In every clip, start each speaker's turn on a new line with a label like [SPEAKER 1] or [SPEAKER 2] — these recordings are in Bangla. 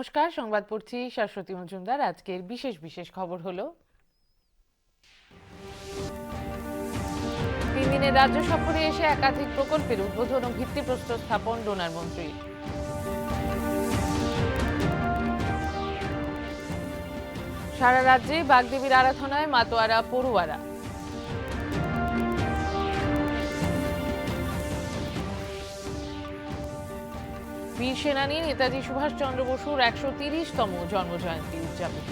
[SPEAKER 1] নমস্কার, সংবাদ পড়ছি শাশ্বতী মজুমদার। আজকের বিশেষ বিশেষ খবর হলো 3 দিনের রাজ্য সফরে এসে একাধিক প্রকল্পের উদ্বোধন ও ভিত্তিপ্রস্তর স্থাপন ডোনার মন্ত্রীর। সারা রাজ্যে বাগদেবীর আরাধনায় মাতোয়ারা পড়ুয়ারা। বীর সেনানী নেতাজি সুভাষচন্দ্র বসুর 130তম জন্মজয়ন্তী উদযাপিত।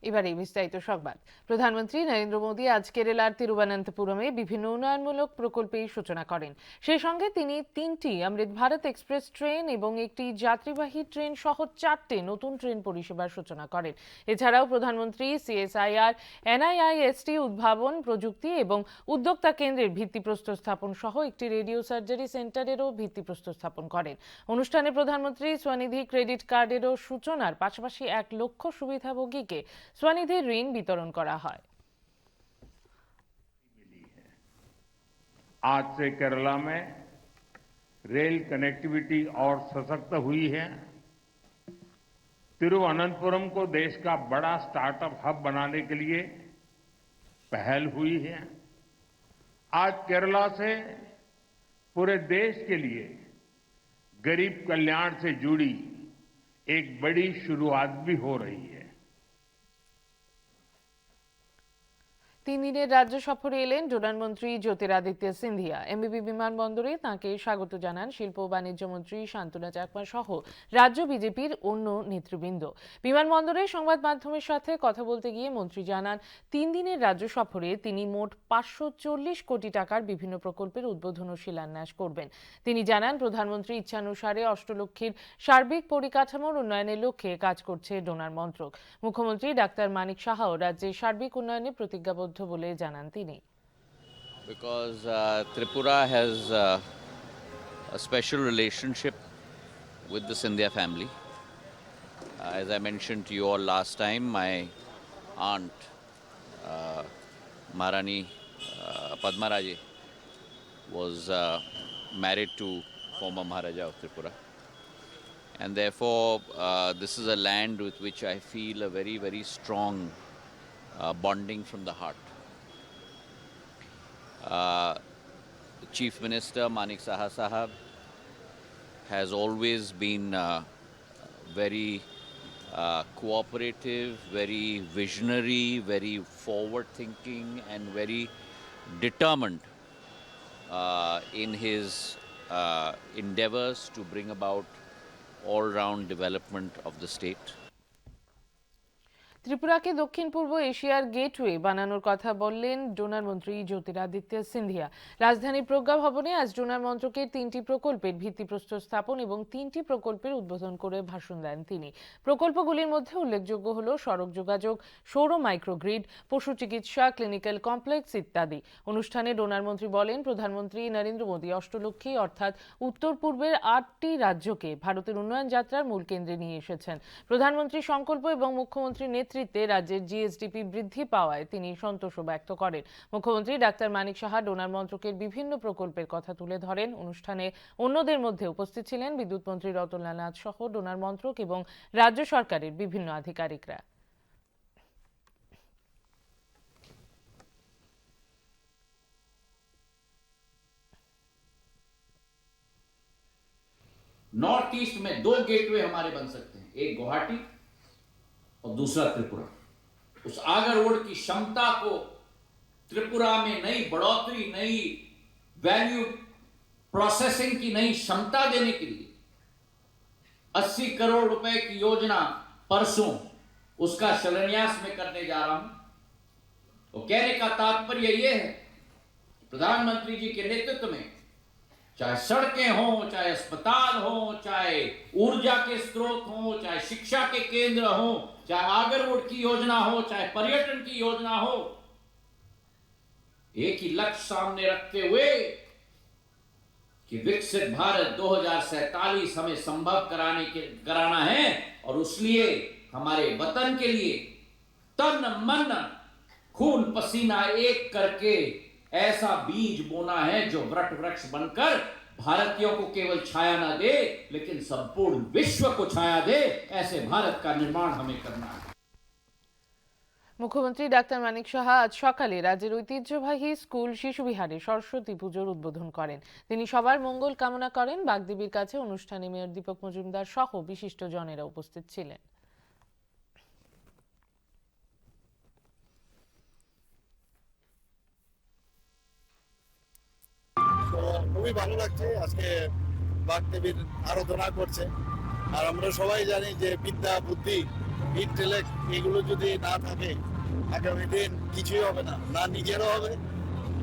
[SPEAKER 1] এবারে বিস্তারিত সংবাদ। প্রধানমন্ত্রী নরেন্দ্র মোদী আজ কেরালার তিরুবনন্তপুরমে বিভিন্ন উন্নয়নমূলক প্রকল্পের সূচনা করেন। সেই সঙ্গে তিনি 3টি অমৃত ভারত এক্সপ্রেস ট্রেন এবং একটি যাত্রীবাহী ট্রেন সহ 4টে নতুন ট্রেন পরিষেবার সূচনা করেন। এছাড়াও প্রধানমন্ত্রী সিএসআইআর, এনআইআইএসটি উদ্ভাবন, প্রযুক্তি এবং উদ্যোক্তা কেন্দ্রের ভিত্তিপ্রস্তর স্থাপন সহ একটি রেডিও সার্জারি সেন্টারেরও ভিত্তিপ্রস্তর স্থাপন করেন। অনুষ্ঠানে প্রধানমন্ত্রী স্বনিধি ক্রেডিট কার্ডেরও সূচনার পাশাপাশি 1 লক্ষ সুবিধাভোগীকে স্বনিধির ঋণ বিতরণ করা হয়।
[SPEAKER 2] आज से केरला में रेल कनेक्टिविटी और सशक्त हुई है। तिरुवनंतपुरम को देश का बड़ा स्टार्टअप हब बनाने के लिए पहल हुई है। आज केरला से पूरे देश के लिए गरीब कल्याण से जुड़ी एक बड़ी शुरुआत भी हो रही है।
[SPEAKER 1] 3 দিনের রাজ্য সফরে এলেন ডোনার মন্ত্রী জ্যোতিরাদিত্য সিন্ধিয়া। এমবিবি বিমানবন্দরে তাঁকে স্বাগত জানান শিল্প ও বাণিজ্য মন্ত্রী শান্তনু চাকমা সহ রাজ্য বিজেপির অন্য নেতৃবৃন্দ। বিমানবন্দরে সংবাদ মাধ্যমের সাথে কথা বলতে গিয়ে মন্ত্রী জানান, 3 দিনের রাজ্য সফরে তিনি মোট 540 কোটি টাকার বিভিন্ন প্রকল্পের উদ্বোধন ও শিলান্যাস করবেন। তিনি জানান, প্রধানমন্ত্রী ইচ্ছানুসারে অষ্টলক্ষীর সার্বিক পরিকাঠামোর উন্নয়নের লক্ষ্যে কাজ করছে ডোনার মন্ত্রক। মুখ্যমন্ত্রী ডাক্তার মানিক সাহাও রাজ্যের সার্বিক উন্নয়নে প্রতিজ্ঞাবদ্ধ বলে জানান তিনি।
[SPEAKER 3] Because Tripura has a special relationship with the Scindia family. As I mentioned to you all last time, my aunt Maharani Padmaraje was married to former Maharaja of Tripura, and therefore this is a land with which I feel a very, very strong bonding from the heart. Chief Minister Manik Saha Sahab has always been very cooperative, very visionary, very forward-thinking, and very determined in his endeavors to bring about all-round development of the state.
[SPEAKER 1] ত্রিপুরাকে দক্ষিণ পূর্ব এশিয়ার গেটওয়ে বানানোর কথা বললেন ডোনার মন্ত্রী জ্যোতিরাদিত্য সিন্ধিয়া। রাজধানী প্রজ্ঞা ভবনে আজ ডোনার মন্ত্রকের 3টি প্রকল্পের ভিত্তিপ্রস্তর স্থাপন এবং 3টি প্রকল্পের উদ্বোধন করে ভাষণ দেন তিনি। প্রকল্পগুলির মধ্যে উল্লেখযোগ্য হল সড়ক যোগাযোগ, সৌর মাইক্রোগ্রিড, পশু চিকিৎসা, ক্লিনিক্যাল কমপ্লেক্স ইত্যাদি। অনুষ্ঠানে ডোনার মন্ত্রী বলেন, প্রধানমন্ত্রী নরেন্দ্র মোদী অষ্টলক্ষী অর্থাৎ উত্তর পূর্বের 8টি রাজ্যকে ভারতের উন্নয়ন যাত্রার মূল কেন্দ্রে নিয়ে এসেছেন। প্রধানমন্ত্রীর সংকল্প এবং মুখ্যমন্ত্রীর নেতৃত্বে রাজ্যের জিএসডিপি বৃদ্ধি পাওয়ায় তিনি সন্তোষ ব্যক্ত করেন। মুখ্যমন্ত্রী ডাক্তার মানিক সাহা ডোনার মন্ত্রকের বিভিন্ন প্রকল্পের কথা তুলে ধরেন। অনুষ্ঠানে অন্যদের মধ্যে উপস্থিত ছিলেন বিদ্যুৎ মন্ত্রী রতনলাল নাথ সহ ডোনার মন্ত্রক এবং রাজ্য সরকারের বিভিন্ন আধিকারিকরা।
[SPEAKER 4] नॉर्थ ईस्ट में 2 गेटवे हमारे बन सकते हैं, एक गुवाहाटी और दूसरा त्रिपुरा। उस आगर रोड की क्षमता को त्रिपुरा में नई बढ़ोतरी, नई वैल्यू प्रोसेसिंग की नई क्षमता देने के लिए 80 करोड़ रुपए की योजना परसों उसका शिलान्यास में करने जा रहा हूं। तो कहने का तात्पर्य यह है, प्रधानमंत्री जी के नेतृत्व में चाहे सड़कें हों, चाहे अस्पताल हों, चाहे ऊर्जा के स्रोत हों, चाहे शिक्षा के केंद्र हों, चाहे आगर रोड की योजना हो, चाहे पर्यटन की योजना हो, एक ही लक्ष्य सामने रखते हुए कि विकसित भारत 2047 हमें संभव कराना है। और उसलिए हमारे वतन के लिए तन मन खून पसीना एक करके ऐसा बीज बोना है जो वट वृक्ष बनकर भारतीयों को केवल छाया ना दे लेकिन संपूर्ण विश्व को छाया दे। ऐसे भारत का निर्माण हमें करना है।
[SPEAKER 1] মুখ্যমন্ত্রী ডাক্তার মানিক সাহা আজ সকালে রাজ্যের ঐতিহ্যবাহী স্কুল শিশুবিহারে সরস্বতী পুজোর উদ্বোধন করেন। তিনি সবার মঙ্গল কামনা করেন। বাগদেবীর কাছে অনুষ্ঠানে মেয়র দীপক মজুমদার সহ বিশিষ্টজনেরা উপস্থিত ছিলেন।
[SPEAKER 5] তো খুবই ভালো লাগছে আজকে বাগদেবীর আরাধনা করছে। আর আমরা সবাই জানি যে বিদ্যা বুদ্ধি ইন্টেলেক্ট এগুলো যদি না থাকে আগামী দিন কিছুই হবে না, না নিজের হবে,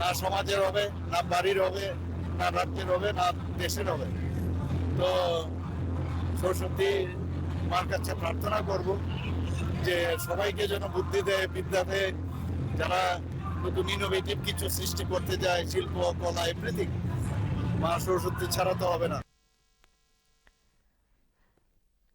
[SPEAKER 5] না সমাজের হবে, না বাড়ির হবে, না রাজ্যের হবে, না দেশের হবে। তো সরস্বতী মার কাছে প্রার্থনা করব যে সবাইকে যেন বুদ্ধি দেয়, বিদ্যা দেয়, যারা নতুন ইনোভেটিভ কিছু সৃষ্টি করতে যায়, শিল্প কলা এভরিথিং, মা সরস্বতী ছাড়া তো হবে না।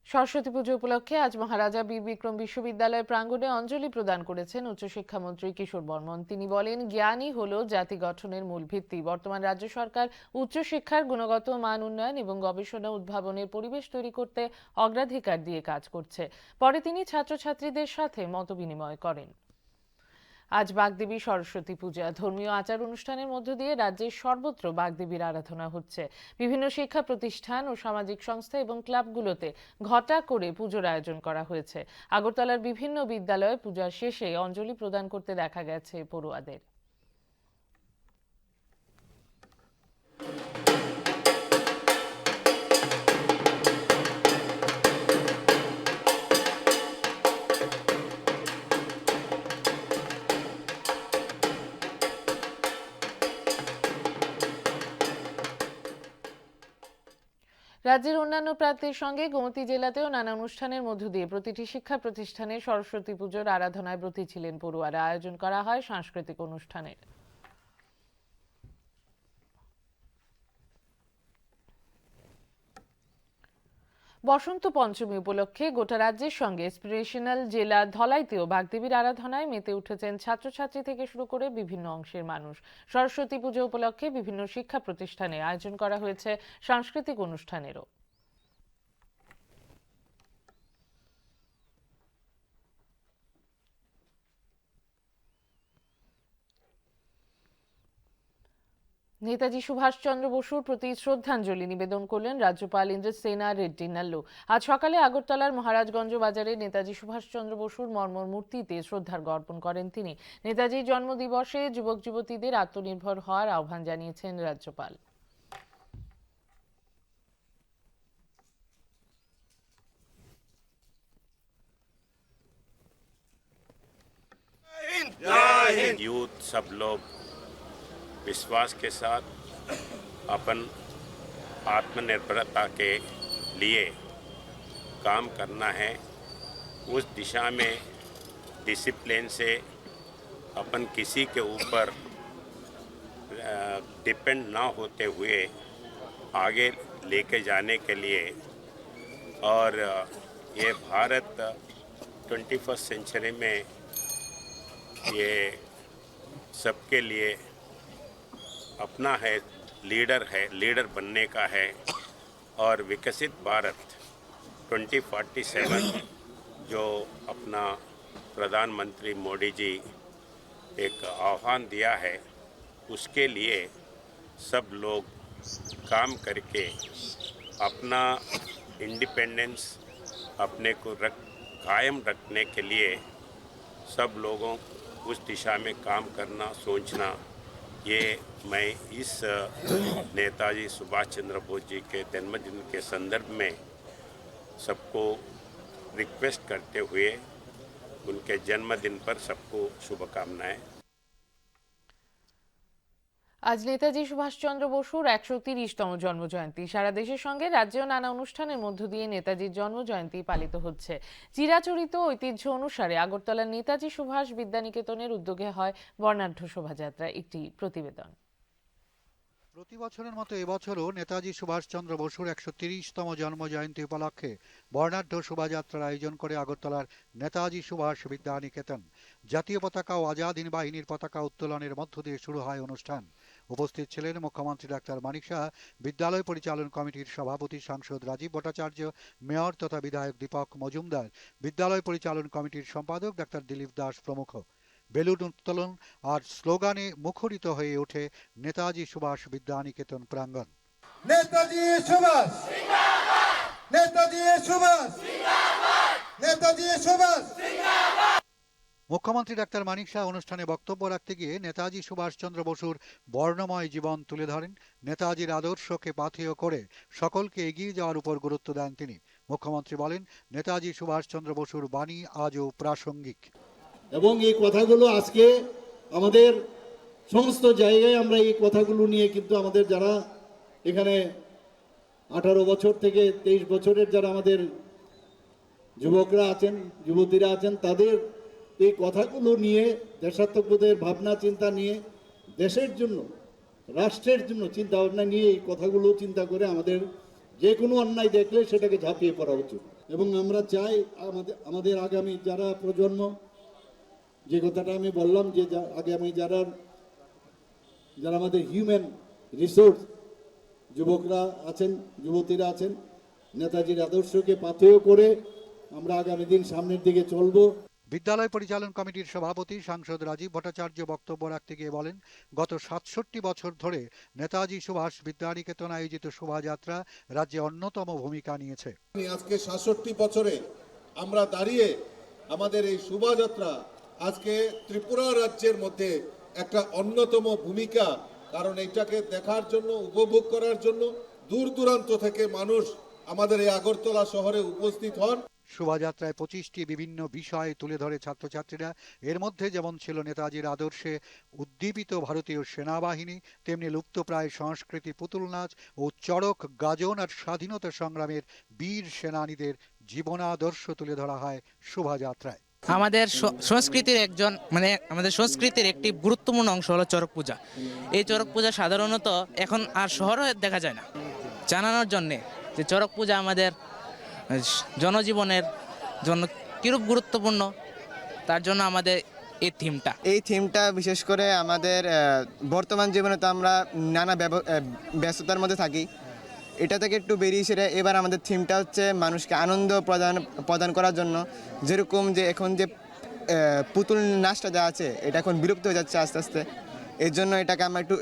[SPEAKER 1] সরস্বতী পুজো উপলক্ষে আজ মহারাজা বীর বিক্রম বিশ্ববিদ্যালয় প্রাঙ্গণে অঞ্জলি প্রদান করেছেন উচ্চশিক্ষামন্ত্রী কিশোর বর্মন। তিনি বলেন, জ্ঞানই হলো জাতি গঠনের মূল ভিত্তি। বর্তমান রাজ্য সরকার উচ্চশিক্ষার গুণগত মান উন্নয়ন এবং গবেষণা উদ্ভাবনের পরিবেশ তৈরি করতে অগ্রাধিকার দিয়ে কাজ করছে। পরে তিনি ছাত্রছাত্রীদের সাথে মতবিনিময় করেন। আজ বাগদেবী সরস্বতী পূজা। ধর্মীয় আচার অনুষ্ঠানের মধ্য দিয়ে রাজ্যের সর্বত্র বাগদেবীর আরাধনা হচ্ছে। বিভিন্ন শিক্ষা প্রতিষ্ঠান ও সামাজিক সংস্থা এবং ক্লাবগুলোতে ঘটা করে পুজোর আয়োজন করা হয়েছে। আগরতলার বিভিন্ন বিদ্যালয়ে পূজার শেষে অঞ্জলি প্রদান করতে দেখা গেছে পড়ুয়াদের। রাজ্যের অন্যান্য প্রান্তের সঙ্গে গোমতী জেলাতেও নানা অনুষ্ঠানের মধ্য দিয়ে প্রতিটি শিক্ষা প্রতিষ্ঠানে সরস্বতী পুজোর আরাধনায় ব্রতী ছিলেন পড়ুয়ারা। আয়োজন করা হয় সাংস্কৃতিক অনুষ্ঠানের। বসন্ত পঞ্চমী উপলক্ষে গোটা রাজ্যের সঙ্গে ইন্সপিরেশনাল জেলা ধলাইতেও বাগদেবীর আরাধনায় মেতে উঠেছেন ছাত্রছাত্রী থেকে শুরু করে বিভিন্ন অংশের মানুষ। সরস্বতী পুজো উপলক্ষে বিভিন্ন শিক্ষা প্রতিষ্ঠানে আয়োজন করা হয়েছে সাংস্কৃতিক অনুষ্ঠানেরও। নেতাজি সুভাষচন্দ্র বসুর প্রতি শ্রদ্ধাঞ্জলি নিবেদন করলেন রাজ্যপাল ইন্দ্রসেনা রেড্ডি নাল্লু। আজ সকালে আগরতলার মহারাজগঞ্জ বাজারে নেতাজি সুভাষচন্দ্র বসুর মর্মর মূর্তিতে শ্রদ্ধার্ঘ্য অর্পণ করেন তিনি। নেতাজির জন্মদিবসে যুবক যুবতীদের আত্মনির্ভর হওয়ার আহ্বান জানিয়েছেন রাজ্যপাল।
[SPEAKER 6] यूथ सब लोग विश्वास के साथ अपन आत्मनिर्भरता के लिए काम करना है। उस दिशा में डिसिप्लिन से अपन किसी के ऊपर डिपेंड ना होते हुए आगे लेके जाने के लिए और ये भारत 21st सेंचुरी में ये सबके लिए अपना है, लीडर बनने का है और विकसित भारत 2047 जो अपना प्रधानमंत्री मोदी जी एक आह्वान दिया है उसके लिए सब लोग काम करके अपना इंडिपेंडेंस अपने को कायम रखने के लिए सब लोगों उस दिशा में काम करना सोचना, ये मैं इस नेताजी सुभाष चंद्र बोस जी के जन्मदिन के संदर्भ में सबको रिक्वेस्ट करते हुए उनके जन्मदिन पर सबको शुभकामनाएं।
[SPEAKER 1] আজ নেতাজি সুভাষচন্দ্র বসুর 130তম জন্মজয়ন্তী। সারা দেশের সঙ্গে রাজ্যেও নানা অনুষ্ঠানের মধ্য দিয়ে নেতাজির জন্মজয়ন্তী পালিত হচ্ছে। চিরাচরিত ঐতিহ্য অনুসারে আগরতলার নেতাজি সুভাষ বিদ্যানিকেতনের উদ্যোগে হয় বর্ণাঢ্য শোভাযাত্রা। একটি প্রতিবেদন।
[SPEAKER 7] প্রতি বছরের মতো এবছরও নেতাজি সুভাষচন্দ্র বসুর ১৩০তম জন্মজয়ন্তী উপলক্ষে বর্ণাঢ্য শোভাযাত্রার আয়োজন করে আগরতলার নেতাজি সুভাষ বিদ্যানিকেতন। জাতীয় পতাকা ও আজাদ হিন্দ বাহিনীর পতাকা উত্তোলনের মধ্য দিয়ে শুরু হয় অনুষ্ঠান। উপস্থিত ছিলেন মুখ্যমন্ত্রী ডাক্তার মানিক সাহা, বিদ্যালয় পরিচালন কমিটির সভাপতি সাংসদ রাজীব ভট্টাচার্য, মেয়র তথা বিধায়ক দীপক মজুমদার, বিদ্যালয় পরিচালন কমিটির সম্পাদক ডাক্তার দিলীপ দাস প্রমুখ। বেলুন উত্তোলন আর স্লোগানে মুখরিত হয়ে ওঠে নেতাজি সুভাষ বিদ্যানিকেতন প্রাঙ্গণ।
[SPEAKER 8] নেতাজি সুভাষ, নেতাজি সুভাষ, নেতাজি সুভাষ।
[SPEAKER 7] মুখ্যমন্ত্রী ডাক্তার মানিক শাহ অনুষ্ঠানে বক্তব্য রাখতে গিয়ে নেতাজি সুভাষচন্দ্র বসুর বর্ণময় জীবন তুলে ধরেন। নেতাজির আদর্শকে পাথেয় করে সকলকে এগিয়ে যাওয়ার উপর গুরুত্ব দেন তিনি। মুখ্যমন্ত্রী বলেন, নেতাজি সুভাষচন্দ্র বসুর বাণী আজও প্রাসঙ্গিক।
[SPEAKER 5] এবং এই কথাগুলো আজকে আমাদের সমস্ত জায়গায় আমরা এই কথাগুলো নিয়ে কিন্তু আমাদের যারা এখানে 18 বছর থেকে 23 বছরের যারা আমাদের যুবকরা আছেন, যুবতীরা আছেন, তাদের এই কথাগুলো নিয়ে দেশাত্মবোধের ভাবনা চিন্তা নিয়ে দেশের জন্য, রাষ্ট্রের জন্য চিন্তা ভাবনা নিয়ে এই কথাগুলো চিন্তা করে আমাদের যে কোনো অন্যায় দেখলে সেটাকে ঝাঁপিয়ে পড়া উচিত। এবং আমরা চাই আমাদের আগামী যারা প্রজন্ম, যে কথাটা আমি বললাম যে আগামী যারা আমাদের হিউম্যান রিসোর্স যুবকরা আছেন, যুবতীরা আছেন, নেতাজির আদর্শকে পাথেয় করে আমরা আগামী দিন সামনের দিকে চলবো।
[SPEAKER 7] বিদ্যালয় পরিচালন কমিটির সভাপতি সাংসদ রাজীব ভট্টাচার্য বক্তব্য রাখতে গিয়ে বলেন, গত ৬৭ বছর ধরে নেতাজি সুভাষ বিদ্যানিকেতন আয়োজিত শোভাযাত্রা রাজ্যে অন্যতম ভূমিকা নিয়েছে।
[SPEAKER 8] আজকে ৬৭ বছরে আমরা দাঁড়িয়ে আমাদের এই শোভাযাত্রা আজকে ত্রিপুরা রাজ্যের মধ্যে একটা অন্যতম ভূমিকা, কারণ এটাকে দেখার জন্য, উপভোগ করার জন্য দূর দূরান্ত থেকে মানুষ আমাদের এই আগরতলা শহরে উপস্থিত হন।
[SPEAKER 7] শোভাযাত্রায় 25টি বিভিন্ন বিষয় তুলে ধরে ছাত্রছাত্রীরা। এর মধ্যে যেমন ছিল নেতাজির আদর্শে উদ্দীপিত ভারতীয় সেনাবাহিনী, তেমনি লুপ্তপ্রায় সংস্কৃতি, পুতুল নাচ ও চড়ক গাজন আর স্বাধীনতা সংগ্রামের বীর সেনানীদের জীবনাদর্শ তুলে ধরা হয় শোভাযাত্রায়।
[SPEAKER 9] আমাদের সংস্কৃতির একটি গুরুত্বপূর্ণ অংশ হলো চড়ক পূজা। এই চড়ক পূজা সাধারণত এখন আর শহরে দেখা যায় না। জানানোর জন্যে যে চড়ক পূজা আমাদের জনজীবনের জন্য কিরূপ গুরুত্বপূর্ণ, তার জন্য আমাদের এই থিমটা
[SPEAKER 10] বিশেষ করে আমাদের বর্তমান জীবনে তো আমরা নানা ব্যস্ততার মধ্যে থাকি, এটা থেকে একটু বেরিয়ে এসে এবার আমাদের থিমটা হচ্ছে মানুষকে আনন্দ প্রদান করার জন্য। যেরকম যে এখন যে পুতুল নাচটা যা আছে এটা এখন বিলুপ্ত হয়ে যাচ্ছে আস্তে আস্তে, এর জন্য এটাকে আমরা একটু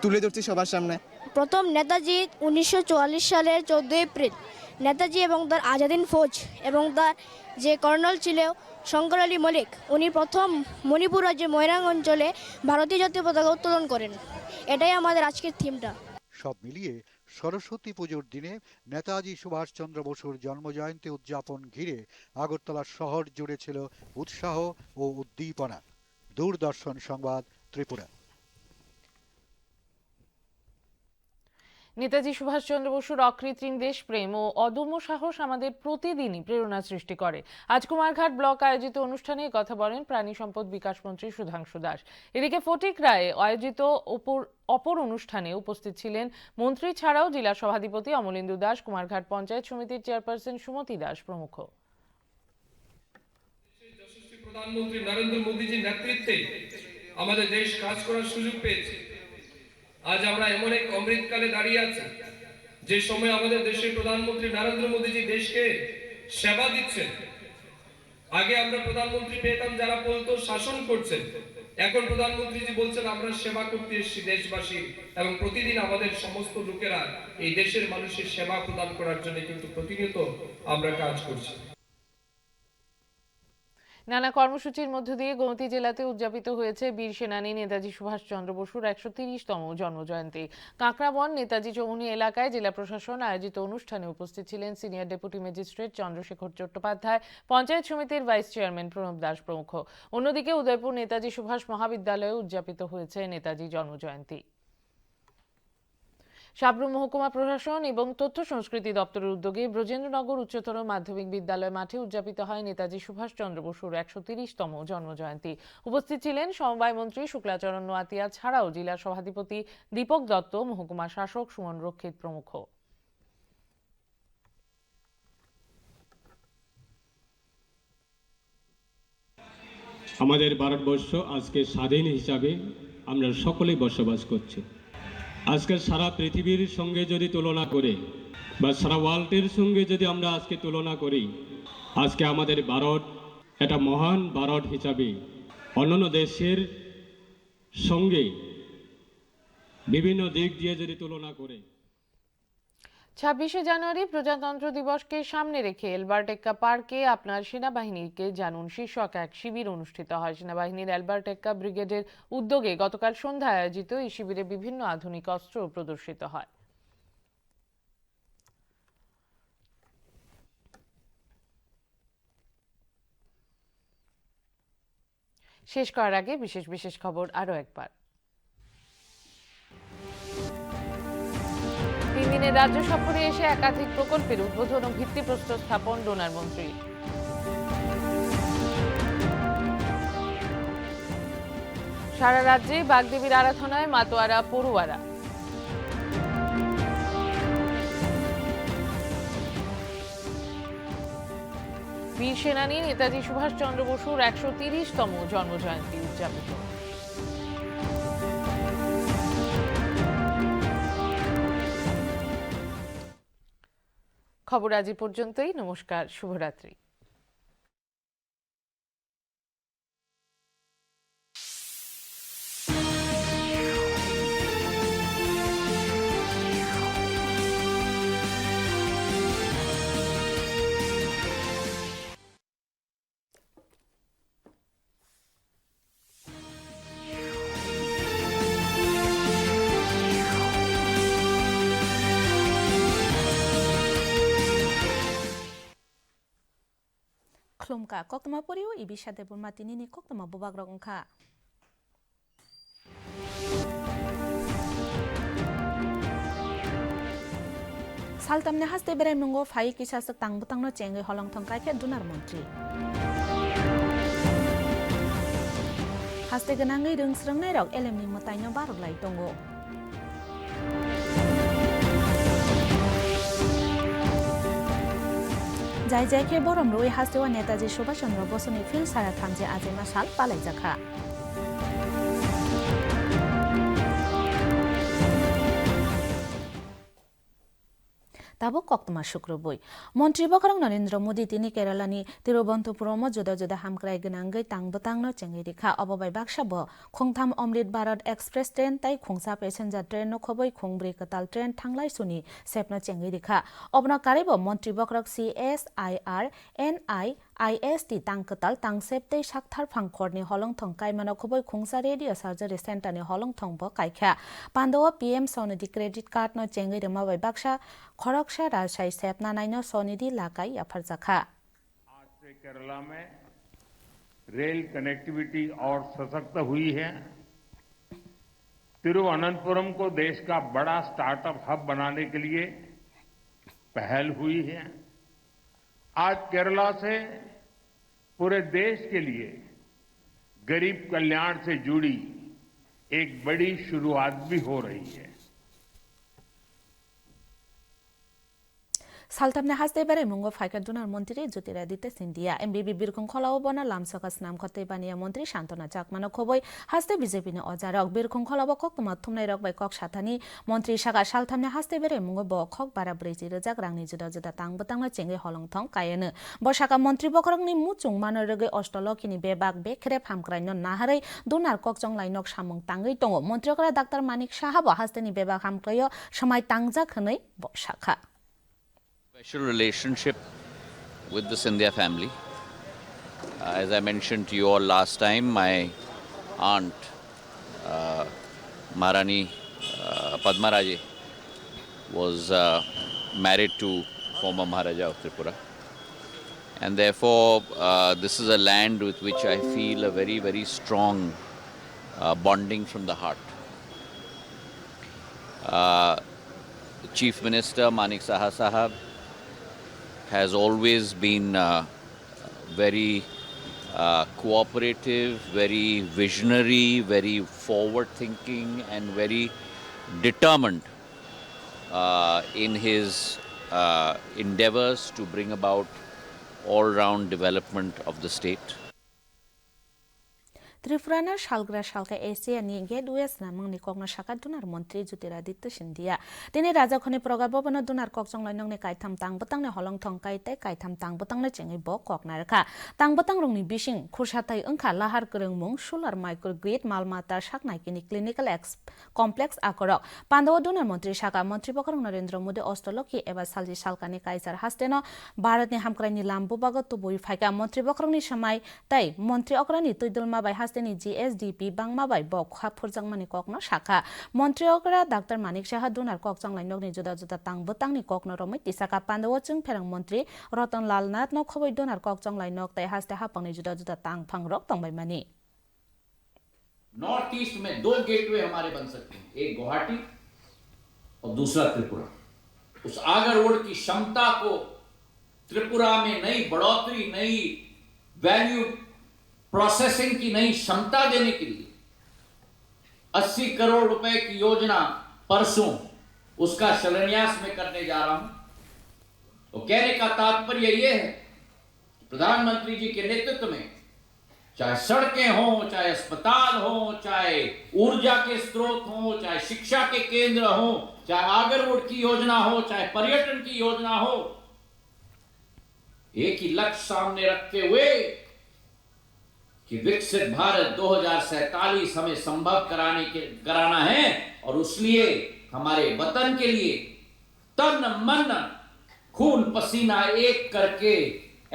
[SPEAKER 10] তুলে ধরছি সবার সামনে।
[SPEAKER 11] প্রথম নেতাজি 1944 সালের 14 এপ্রিল নেতাজি এবং তার আজাদিন ফৌজ এবং তার যে কর্নেল ছিল শঙ্কর আলী মল্লিক, উনি প্রথম মণিপুর রাজ্যের ময়রাং অঞ্চলে ভারতীয় জাতীয় পতাকা উত্তোলন করেন। এটাই আমাদের আজকের থিমটা।
[SPEAKER 7] সব মিলিয়ে সরস্বতী পুজোর দিনে নেতাজি সুভাষচন্দ্র বসুর জন্মজয়ন্তী উদযাপন ঘিরে আগরতলা শহর জুড়ে ছিল উৎসাহ ও উদ্দীপনা। দূরদর্শন সংবাদ, ত্রিপুরা।
[SPEAKER 1] নেতাজি সুভাষচন্দ্র বসুর অকৃত্রিম দেশপ্রেম ও অদম্য সাহস আমাদের প্রতিদিনই প্রেরণা সৃষ্টি করে। আজ কুমারঘাট ব্লক আয়োজিত অনুষ্ঠানে কথা বলেন প্রাণী সম্পদ বিকাশ মন্ত্রী সুধাংশু দাস। এদিকে ফটিকরায়ে আয়োজিত অপর অনুষ্ঠানে উপস্থিত ছিলেন মন্ত্রী ছাড়াও জেলা সভাধিপতি অমলেন্দু দাস, কুমারঘাট পঞ্চায়েত সমিতির চেয়ারপারসন সুমতি দাস প্রমুখ।
[SPEAKER 12] প্রধানমন্ত্রী নরেন্দ্র মোদীজির নেতৃত্বে আমাদের দেশ কাজ করার সুযোগ পেয়েছে। আজ আমরা এমন এক অমৃতকালে দাঁড়িয়ে আছি যে সময় আমাদের দেশের প্রধানমন্ত্রী নরেন্দ্র মোদীজি দেশকে সেবা দিচ্ছেন। আগে আমরা প্রধানমন্ত্রী পেতাম যারা বলতো শাসন করছেন, এখন প্রধানমন্ত্রীজি বলছেন আমরা সেবা করতে এসেছি দেশবাসী, এবং প্রতিদিন আমাদের সমস্ত লোকেরা এই দেশের মানুষের সেবা প্রদান করার জন্য কিন্তু প্রতিনিয়ত আমরা কাজ করছি।
[SPEAKER 1] নানা কর্মসূচির মধ্য দিয়ে গোমতী জেলাতে উদযাপিত হয়েছে বীর সেনানী নেতাজি সুভাষচন্দ্র বসুর 130তম জন্মজয়ন্তী। কাঁকড়াবন নেতাজি চৌমুহনী এলাকায় জেলা প্রশাসন আয়োজিত অনুষ্ঠানে উপস্থিত ছিলেন senior deputy magistrate Chandrashekhar Chattopadhyay, panchayat সমিতির ভাইস চেয়ারম্যান প্রণব দাস প্রমুখ। অন্যদিকে উদয়পুর নেতাজি সুভাষ মহাবিদ্যালয়ে উদযাপিত হয়েছে নেতাজি জন্মজয়ন্তী। সাবরুম মহকুমা প্রশাসন এবং তথ্য সংস্কৃতি দপ্তরের উদ্যোগে ব্রজেন্দ্রনগর উচ্চতর মাধ্যমিক বিদ্যালয় মাঠে উদযাপিত হয় নেতাজি সুভাষচন্দ্র বসুর 130তম জন্মজয়ন্তী। উপস্থিত ছিলেন সমবায় মন্ত্রী শুক্লাচরণ নোয়াতিয়া ছাড়াও জেলা সভাধিপতি দীপক দত্ত, মহকুমা শাসক সুমন রক্ষিত প্রমুখ।
[SPEAKER 13] আমাদের ভারতবর্ষ আজকে স্বাধীন হিসাবে আমরা সকলেই বসবাস করছি। আজকে সারা পৃথিবীর সঙ্গে যদি তুলনা করে বা সারা ওয়ার্ল্ডের সঙ্গে যদি আমরা আজকে তুলনা করি, আজকে আমাদের ভারত একটা মহান ভারত হিসাবে অন্যান্য দেশের সঙ্গে বিভিন্ন দিক দিয়ে যদি তুলনা করে
[SPEAKER 1] 26শে জানুয়ারি প্রজাতন্ত্র দিবসকে সামনে রেখে এলবার্টেক্কা পার্কে আপনার সেনাবাহিনীকে জানুন শীর্ষক এক শিবির অনুষ্ঠিত হয়। সেনাবাহিনীর এলবার্টেক্কা ব্রিগেডের উদ্যোগে গতকাল সন্ধ্যায় আয়োজিত এই শিবিরে বিভিন্ন আধুনিক অস্ত্র প্রদর্শিত হয়। শেষ করার আগে বিশেষ খবর আরো একবার। 3 দিনের রাজ্য সফরে এসে একাধিক প্রকল্পের উদ্বোধন ও ভিত্তিপ্রস্তর স্থাপন ডোনার মন্ত্রী। সারা রাজ্যে বাগদেবীর আরাধনায় মাতোয়ারা পড়ুয়ারা। বীর সেনানী নেতাজি সুভাষচন্দ্র বসুর 130তম জন্মজয়ন্তী উদযাপিত। খবর আজ পর্যন্তই। নমস্কার, শুভরাত্রি।
[SPEAKER 14] Klumka koktama poriu ibi sade burmati nini koktama bubak rongka. Saltamne haste berai mungo fai kisha sak tang butang no chengai holong thongkai ke dunar mantri. Haste ganangai rung srangnai rok elemni motai no barok lai tongo. যাই যাইকে বরম রই হাসদেওয়া নেতাজি সুভাষচন্দ্র বসুনি ফিল্ম সারা থামজে আজে মাসাল পালাই জাখা তাবো কক্তমা শুক্রবই মন্ত্রী বকরং নরেন্দ্র মোদী তিনি কেরালানি তিরুবন্তপুরম জুদা জুদা হামক্রাই গনাঙ্গৈ তাংবতাংনো চেঙ্গি রেখা অববাই বাক্সাব খংথাম অমৃত ভারত এক্সপ্রেস ট্রেন তাই খংসা প্যাসেঞ্জার ট্রেন নো খবই খংব্রে কতাল ট্রেন থাংলাই সুনি সেপনো চেঙ্গি রেখা অবনা কারিব মন্ত্রী বকরক CSIR NI IST tangketal tangseptei sakthar phangkhorni holongthong kaimano khoboi khungsa radio surgery center ni holongthong bo kaikha pandawa PM sonidi credit card no chengai rema bai baksa khoroksha rajshai sepna naino sonidi lakai afarjakha
[SPEAKER 2] आज से केरला में रेल कनेक्टिविटी और सशक्त हुई है। तिरुवनंतपुरम को देश का बड़ा स्टार्टअप हब बनाने के लिए पहल हुई है। आज केरला से पूरे देश के लिए गरीब कल्याण से जुड़ी एक बड़ी शुरुआत भी हो रही है।
[SPEAKER 14] সালতামনে হাসতে বেড়ে মুঙ্গ ফাইকার দুনার মন্ত্রী জ্যোতিরাদিত্য সিন্ধিয়া এমবিবি বীরখং খলাও বনা লামসকা স্নাম খতে বানিয়া মন্ত্রী শান্তনা চাকমানো খবই হাসতে বিজেপি নে অজারক বীরখং খলাও কক্তমা থুমনাই রক বাই কক সাথানি মন্ত্রী সাগা সালতামনে হাসতে বেড়ে মুঙ্গ বখক বারা ব্রেজি রজাক রাংনি জুদা জুদা তাংবতাংনা চেঙ্গে হলংথং কায়েনে বসাকা মন্ত্রী বকরংনি মুচুং মানো রগে অষ্টলকিনি বেবাক বেখরে ফামক্রাইন নাহাरै দুনার ককজং লাইনক সামং তাঙ্গৈ দङ মন্ত্রীকরা ডাক্তার মানিক সাহাব হাসতেনি বেবাক হামক্রাইও সময় তাংজাক হनै বসাকা
[SPEAKER 3] Special relationship with the Scindia family. As I mentioned to you all last time, my aunt Maharani Padma Raje was married to former Maharaja of Tripura, and therefore this is a land with which I feel a very, very strong bonding from the heart. The Chief Minister Manik Saha Sahab has always been very cooperative, very visionary, very forward-thinking, and very determined in his endeavors to bring about all-round development of the state.
[SPEAKER 14] त्रिपुराना शालग्रा शालका एशियानि गेट वेस्ट नामंनि कगना शाखा दुनार मन्त्री ज्योतिरादित्य सिन्धिया दिनै राजाखनि प्रगा भवन दुनार ककजं लाइनंनि काइथाम तांबतांनि हलं थंकाइते काइथाम तांबतांनि चेङै ब ककनारखा तांबतां रंनि बिसिं खुरसाथाय ओंखा लाहार गोरों मुं सोलार माइक्रो ग्रिड मालमाता शाकनाइकिनि क्लिनिकल कमप्लेक्स आकरक पान्डव दुनार मन्त्री शाखा मन्त्री बखरं नरेन्द्र मोदी अष्टलकी एबा सालजि शालकानि काइसार हास्तेनो भारतनि हामक्राइनि लाम्बु बागत तुबुइ फाइका मन्त्री बखरंनि समाय ताइ मन्त्री अक्रानि तुइदुलमा बाय हास्तेनि GSDP बांमा बाय बक खाफुरजांमानि ककनो शाखा मन्त्री अक्रा डाक्टर मानिक साहा दुनार ककजं लाइनगनि जुदा जुदा तांबतांनि ककनो रमै तिसाका पान्डव चों फेरं मन्त्री रतनलाल नाथ न खबै दुनार ककजं लाइनग ताइ हास्ते हापंनि जुदा जुदा तांगफांरक तंबायमानि
[SPEAKER 4] नॉर्थ ईस्ट में 2 गेटवे हमारे बन सकते हैं, एक गुवाहाटी और दूसरा त्रिपुरा। उस आगर रोड की क्षमता को त्रिपुरा में नई बढ़ोतरी, नई वैल्यू प्रोसेसिंग की नई क्षमता देने के लिए 80 करोड़ रुपए की योजना परसों उसका शिलान्यास में करने जा रहा हूं। तो कहने का तात्पर्य यह है कि प्रधानमंत्री जी के नेतृत्व में चाहे सड़कें हों, चाहे अस्पताल हों, चाहे ऊर्जा के स्रोत हों, चाहे शिक्षा के केंद्र हों, चाहे आगर रोड की योजना हो, चाहे पर्यटन की योजना हो, एक ही लक्ष्य सामने रखते हुए कि विकसित भारत 2047 हमें संभव कराना है और उसलिए हमारे वतन के लिए तन मन खून पसीना एक करके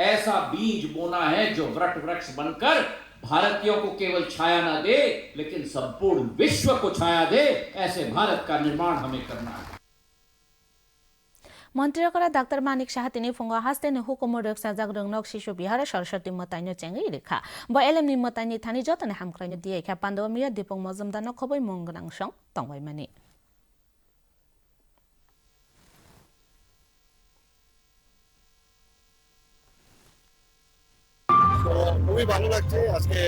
[SPEAKER 4] ऐसा बीज बोना है जो वट वृक्ष बनकर भारतीयों को केवल छाया ना दे लेकिन संपूर्ण विश्व को छाया दे। ऐसे भारत का निर्माण हमें करना है।
[SPEAKER 14] मन्त्री अकरा डाक्टर मानिक साहातिनि फुंगा हास्तेनि हुकुम रक्षा जागरंग शिशु बिहार सरस्वती मताइनो चेंगै रेखा ब एलएमनि मताइनि थानि जतने हामख्राइनो दिएखा पान्डव मिया दीपक मजुमदार न खबै मंगनां सं तंबायमानि
[SPEAKER 5] খুবই ভালো লাগছে আজকে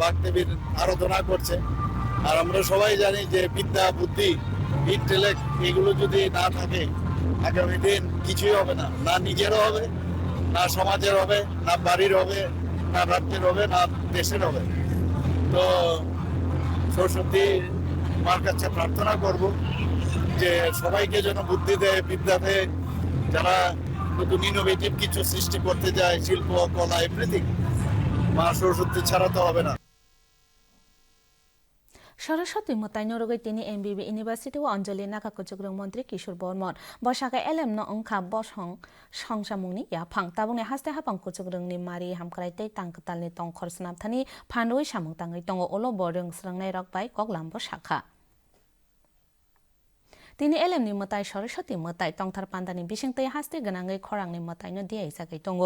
[SPEAKER 5] বাগদেবীর আরাধনা করছে আর আমরা সবাই জানি যে বিদ্যা বুদ্ধি ইন্টেলেক্ট এগুলো যদি না থাকে আগামী দিন কিছুই হবে না, না নিজের হবে, না সমাজের হবে, না বাড়ির হবে, না রাজ্যের হবে, না দেশের হবে। তো সরস্বতী মার কাছে প্রার্থনা করব যে সবাইকে যেন বুদ্ধি দেয়, বিদ্যা দেয়, যারা নতুন ইনোভেটিভ কিছু সৃষ্টি করতে যায়, শিল্প কলা এভরিথিং, মা সরস্বতী ছাড়া তো হবে না।
[SPEAKER 14] सरस्वती मताइनो रगै तिनी एमबिबी इउनिभार्सिटी व अञ्जलि नाका कुचुग्रं मन्त्री किशोर बर्मन बसाका एलएम न अंखा बसं संसामुंनि याफां ताबुंनि हास्ते हाफां कुचुग्रंनि मारि हामक्राइतै तांकतालनि तंखर स्नाबथानि फानोय सामुं ताङै दङ ओलो बरं स्रंनाय रकबाय कगलामबो शाखा तिनी एलएमनि मताइ सरस्वती मताइ तंथार पान्दानि बिसिंतै हास्ते गनाङै खरांनि मताइनो दियै जागै दङ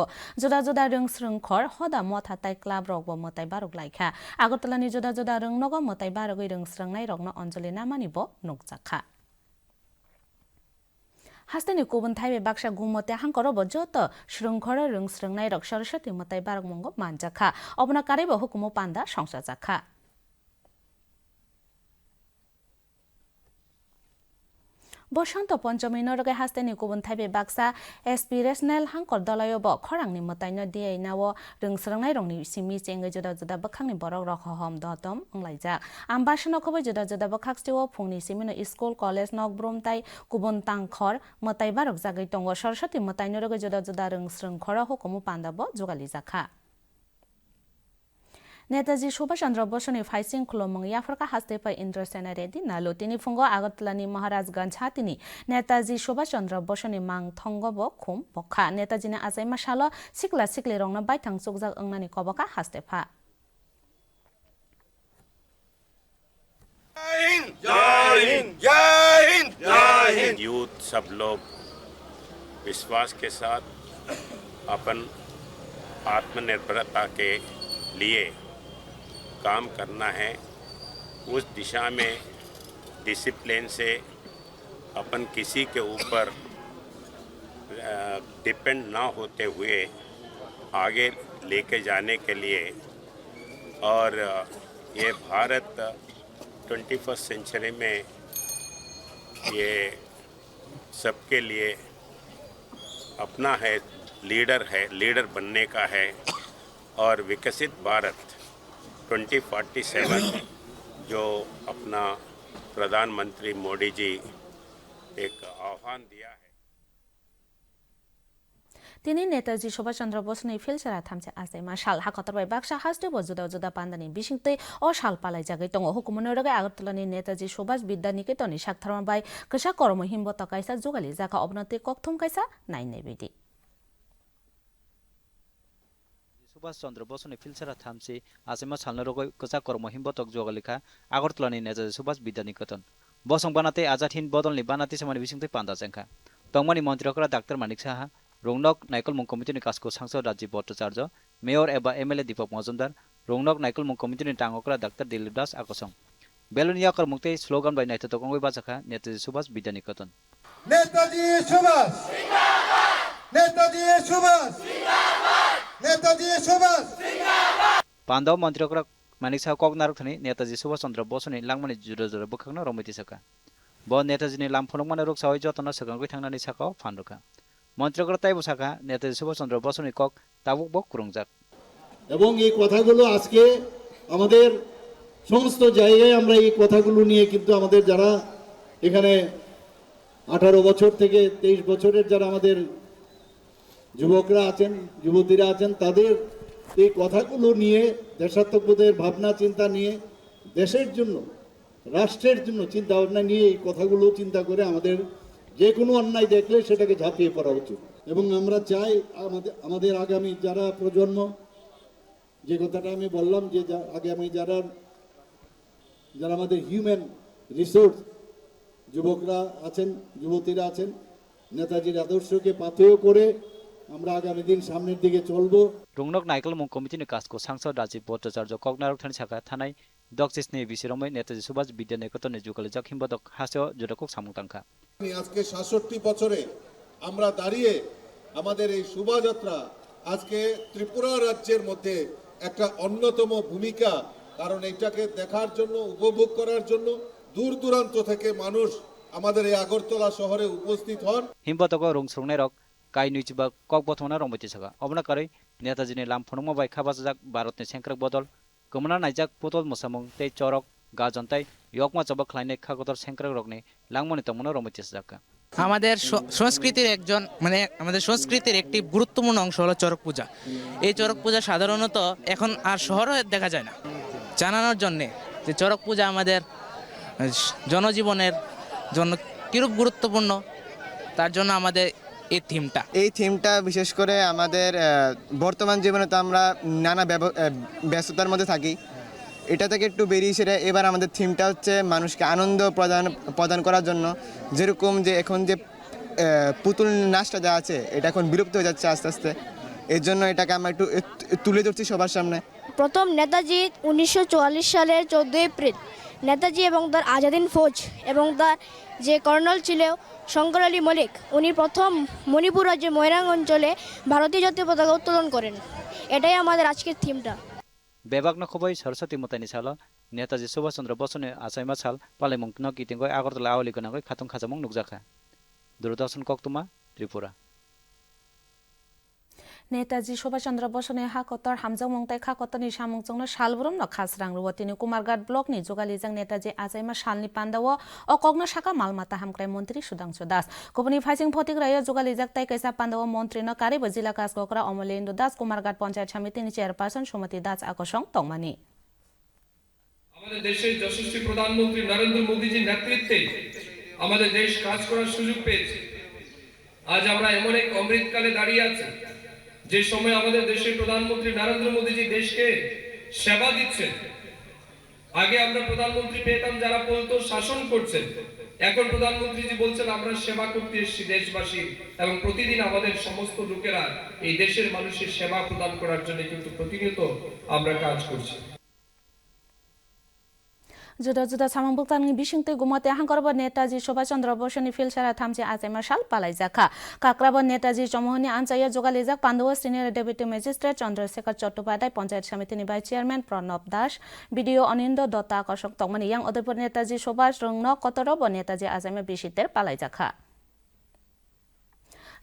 [SPEAKER 14] जुदा जुदा रों स्रंखर हदा मथाताइ क्लाब रगबो मताइ बारुक लाइखा आगरतलानि जुदा जुदा रों नग मताइ बारुगै रों स्रंनाय रगनो अञ्जलि नामानिबो नुकजाखा हास्तेनि गुबुन थाइबे बाक्सा गुमते हांकरबो जत स्रंखर रों स्रंनाय रग सरस्वती मताइ बारुक मंगो मानजाखा अबना कारेबो हुकुमो पान्दा संसाजाखा बसंत पंचमी नरगे हास्तेनि गुबुन थाइबे बाक्सा एस्पिरेशनेल हांकर दलायब खरांनि मताइनो दियै नावो रोंस्रंनाय रंनि सिमि चेंगै जुदा जुदा बखांनि बरक रखहम दतम अंलाइजाक आमबासनो खबै जुदा जुदा बखाक्सटिव फुंनि सिमिनो स्कुल कलेज नगब्रुमताइ गुबुन तांखर मताइ बारक जागै दङ सरस्वती मताइनो रगे जुदा जुदा रोंस्रंखर हुकुमु पान्दाबो जुगालि जाखा नेताजी सुभाष चंद्र बोसनि फाइसिं खुलमंग याफरका हास्तेपा इन्द्र सेना रेड्डी नालो तिनी फुंगो आगरतलानि महाराजगंज हातिनि नेताजी सुभाष चंद्र बोसनि मांग थंगबो खुम बखा नेताजीनि आजाय मासालो सिक्ला सिक्ले रंनो बायथां सुगजाक अंनानि कबका हास्तेफा
[SPEAKER 6] यूथ सब लोग विश्वास के साथ अपन आत्मनिर्भरता के लिए काम करना है। उस दिशा में डिसिप्लिन से अपन किसी के ऊपर डिपेंड ना होते हुए आगे लेके जाने के लिए और ये भारत 21st सेंचुरी में ये सबके लिए अपना है, लीडर बनने का है और विकसित भारत 2047 जो अपना प्रधानमंत्री मोदी जी एक आह्वान दिया है।
[SPEAKER 14] তিনি নেতাজি সুভাষচন্দ্র বসুনি ফিলসারা থামছে আসাইমা সাল হাকতরবাই বাক্সা হাসদেব জুদা জুদা পান্দানি বিশিংতৈ ও সাল পালাই জাগাই দङ হুকুমনি রগে আগরতলানি নেতাজি সুভাষ বিদ্যা নিকেতনি সাকথারমাবাই কসা কর্মহিম বতকাইসা জুগালি জাকা অবনতি ককথুম কাইসা নাইনে বিদি
[SPEAKER 15] সুভাষচন্দ্র বসুনি ফিলসারা থামছে আসাইমা সালন রগে কসা কর্মহিম বতক জগালিখা আগরতলানি নেতাজি সুভাষ বিদ্যা নিকেতন বসং বানাতে আজাদ হিন্দ বদলনি বানাতে সমানি বিশিংতৈ পান্দা জেংখা তংমানি মন্ত্রীকরা ডাক্তার মানিক সাহা रोंगनक नाइकल मुं कमिटिनि कासको सांसद राजीव भट्टाचार्य मेयर एबा एमएलए दीपक मजुमदार रोंगनक नाइकल मुं कमिटिनि टांगकरा डाक्टर दिलीप दास आकसं बेलुनियाकर मुक्ति स्लोगान बाय नाइतो तकंगै बाजाखा नेताजी सुभाष विद्या निकेतन
[SPEAKER 5] नेताजी सुभाष जिंदाबाद नेताजी सुभाष जिंदाबाद नेताजी सुभाष जिंदाबाद
[SPEAKER 15] पांडव मन्त्रीकरा मानिक साह कगनारक थनि नेताजी सुभाष चन्द्र बोसुनि लांगमानि जुरो जुरो बोखांना रमिति सका ब नेताजीनि लामफुनक माने रोग सावै जतन सगांगै थांनानै साकाव फानरुखा মন্ত্রকরা তাই বসাকা নেতাজি সুভাষচন্দ্র বসুনি কক তাবুক বক কুরুংজাক
[SPEAKER 5] এবং এই কথাগুলো আজকে আমাদের সমস্ত জায়গায় আমরা এই কথাগুলো নিয়ে কিন্তু আমাদের যারা এখানে 18 বছর থেকে 23 বছরের যারা আমাদের যুবকরা আছেন যুবতীরা আছেন তাদের এই কথাগুলো নিয়ে দেশাত্মবোধের ভাবনা চিন্তা নিয়ে দেশের জন্য রাষ্ট্রের জন্য চিন্তা ভাবনা নিয়ে এই কথাগুলো চিন্তা করে আমাদের যে কোনো অন্যায় দেখলে সেটাকে ঝাঁপিয়ে পড়া উচিত এবং আমরা চাই আমাদের আগামী যারা প্রজন্ম যে কথাটা আমি বললাম যে আগামী যারা আমাদের হিউম্যান রিসোর্স যুবকরা আছেন যুবতীরা আছেন নেতাজির আদর্শকে পাথেয় করে আমরা আগামী দিন সামনের দিকে চলবো
[SPEAKER 15] রংনক নাইকল মুং কমিটিनि কাসको सांसद राजीव भट्टाचार्य कगनारक थानि साखा थानाय दक्सिसनि बिसिरमै नेताजी सुभाष विद्या निकेतननि जुगाले जाखिमबदक हास्यो जुरকক सामुंतांखा
[SPEAKER 8] আজকে ৬৭ বছরে আমরা দাঁড়িয়ে আমাদের এই শোভাযাত্রা আজকে ত্রিপুরা রাজ্যের মধ্যে একটা অন্যতম ভূমিকা কারণ এটাকে দেখার জন্য উপভোগ করার জন্য দূর দূরান্ত থেকে মানুষ আমাদের এই আগরতলা শহরে উপস্থিত হন
[SPEAKER 15] হিমবদক রংসংনাই রক কাই নুইচিবা কক বথমনা রমैति सका अबनाकारै नेताजीनि लामफुनममा बाय खाबाजाक भारतनि सेंख्रक बदल कमना नाइजाक पुतल मोसामुं तै चरक गाजन्ताय यकमा चबक खलाइने खागतर सेंख्रक रकनि लांगमनि तमना रमैति सका
[SPEAKER 9] আমাদের সংস্কৃতির আমাদের সংস্কৃতির একটি গুরুত্বপূর্ণ অংশ হলো চড়ক পূজা এই চড়ক পূজা সাধারণত এখন আর শহরে দেখা যায় না জানানোর জন্য যে চড়ক পূজা আমাদের জনজীবনের জন্য কিরূপ গুরুত্বপূর্ণ তার জন্য আমাদের এই থিমটা
[SPEAKER 10] বিশেষ করে আমাদের বর্তমান জীবনে তো আমরা নানা ব্যস্ততার মধ্যে থাকি এটা থেকে একটু বেরিয়ে এসে এবার আমাদের থিমটা হচ্ছে মানুষকে আনন্দ প্রদান করার জন্য যেরকম যে এখন যে পুতুল নাচটা যা আছে এটা এখন বিলুপ্ত হয়ে যাচ্ছে আস্তে আস্তে এর জন্য এটাকে আমরা একটু তুলে ধরছি সবার সামনে
[SPEAKER 11] প্রথম নেতাজি 1944 সালের 14 এপ্রিল নেতাজি এবং তার আজাদিন ফৌজ এবং তার যে কর্নেল ছিল শঙ্কর আলী মল্লিক উনি প্রথম মণিপুর রাজ্যের ময়রাং অঞ্চলে ভারতীয় জাতীয় পতাকা উত্তোলন করেন এটাই আমাদের আজকের থিমটা
[SPEAKER 15] बेबागनो खबै सरस्वती मुतानि साल नेताजी सुभाष चन्द्र बसुनि आसाइमा साल पालेमुं न कितिंगै आगरतला आवली गनांगै खाथुं खाजामुं नुकजाखा दूरदर्शन कक्तुमा त्रिपुरा
[SPEAKER 14] नेताजी सुभाषचन्द्र बसुनि हाकतर हामजां मंगताय खाकतनि सामुंजोंनो सालब्रुम न खासरां रुवतिनि कुमारघाट ब्लकनि जुगालिजों नेताजी आजाइमा सालनि पान्दाव अकगना साका मालमाता हामक्राय मन्त्री सुदांशु दास गुबुननि फाइजिं फतिग्राय जुगालिजाक ताय कैसा पान्दाव मन्त्री न कारिबो जिल्ला कासगकरा अमलेन्दु दास कुमारघाट पंचायत समितिनि चेयरपारसन सुमति दास आकसं तंगमानि
[SPEAKER 12] আমাদের দেশের যশস্বী প্রধানমন্ত্রী নরেন্দ্র মোদীজির নেতৃত্বে আমাদের দেশ কাজ করার সুযোগ পেয়েছে আজ আমরা এমন এক অমৃতকালে দাঁড়িয়ে আছি যে সময় আমাদের দেশের প্রধানমন্ত্রী নরেন্দ্র মোদীজি দেশকে সেবা দিচ্ছেন আগে আমরা প্রধানমন্ত্রী পেতাম যারা বলতো শাসন করছেন এখন প্রধানমন্ত্রীজি বলছেন আমরা সেবা করতে এসেছি দেশবাসীর এবং প্রতিদিন আমাদের সমস্ত লোকেরা এই দেশের মানুষের সেবা প্রদান করার জন্য কিন্তু প্রতিনিয়ত আমরা কাজ করছি
[SPEAKER 14] Juda juda samang buktan bisingte gumote hangkorbo Netaji Subhash Chandra Bosuni filsara thamje azema sal palaijaka kakrabo Netaji Jomohoni Anchaya Jogalijak Pandawa Senior Deputy Magistrate Chandrasekhar Chattopadhyay Panchayat Samiti ni Vice Chairman Pranab Das BDO Anindo Dota Akashok Tongmani yang Udaipur Netaji Subhash Rungno Kotorobo Netaji azema bisiter palaijaka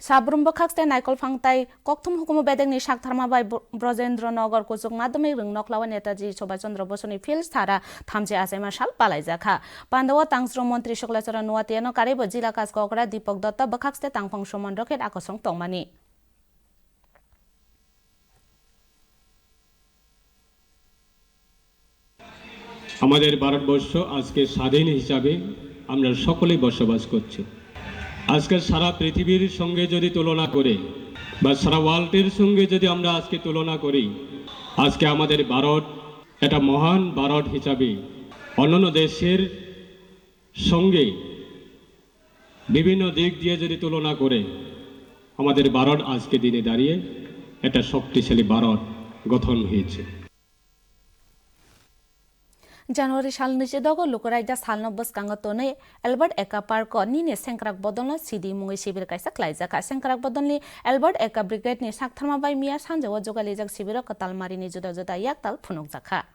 [SPEAKER 14] Sabrumbo Kakste Naikol Fangtai Koktum Hukumu Bedeng ni Shaktharma by Brojendra Nagar Kusuk Madami Rungnochlawa Netaji Subhash Chandra Bosuni Fields Thara Thamje Azema Sal Palaijaka Pandawa Tangsro Montri Shuklachara Nuatiano Karibo Jila Kaskokra Deepak Datta Bakakste Tangphang Soman Roket Akosong Tongmani
[SPEAKER 13] আমাদের ভারতবর্ষ আজকে স্বাধীন হিসাবে আমরা সকলেই বসবাস করছি আজকে সারা পৃথিবীর সঙ্গে যদি তুলনা করে বা সারা ওয়ার্ল্ডের সঙ্গে যদি আমরা আজকে তুলনা করি আজকে আমাদের ভারত একটা মহান ভারত হিসাবে অন্যান্য দেশের সঙ্গে বিভিন্ন দিক দিয়ে যদি তুলনা করে আমাদের ভারত আজকে দিনে দাঁড়িয়ে একটা শক্তিশালী ভারত গঠন হয়েছে
[SPEAKER 14] Januari sal ni dogo lukurai salno bus kanga tone Albert Eka Park ni sengkrak bodolna sidi mungi sibir kaisa klaijaka sengkrak bodolni Albert Eka Brigade ni saktharma bai mia sanjawa jogalijak sibiro katalmari ni juda juda yaktal phunuk jakha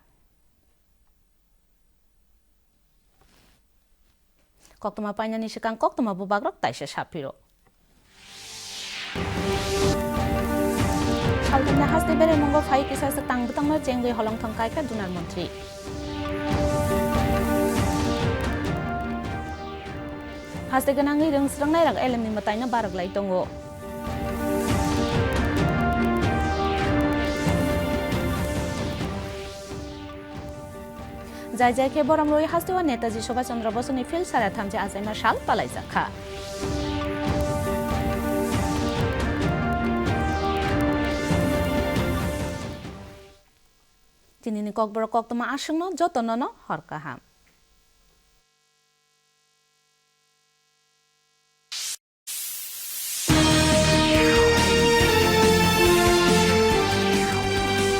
[SPEAKER 14] koktoma paina ni sikang koktoma bubagrok taisa sapiro saltna haste bere mongo phai kisa tang butangno chengi holong thangkai ka dunar mantri Haste ganangi reng serang nai rak elem ni matai na barak lai tongo. Jai jai ke boram loi haste wa Netaji Subhash Chandra Bosuni field sara thamje azema sal palaijaka. Tinini kokbor koktoma asungno jotono no horkaham.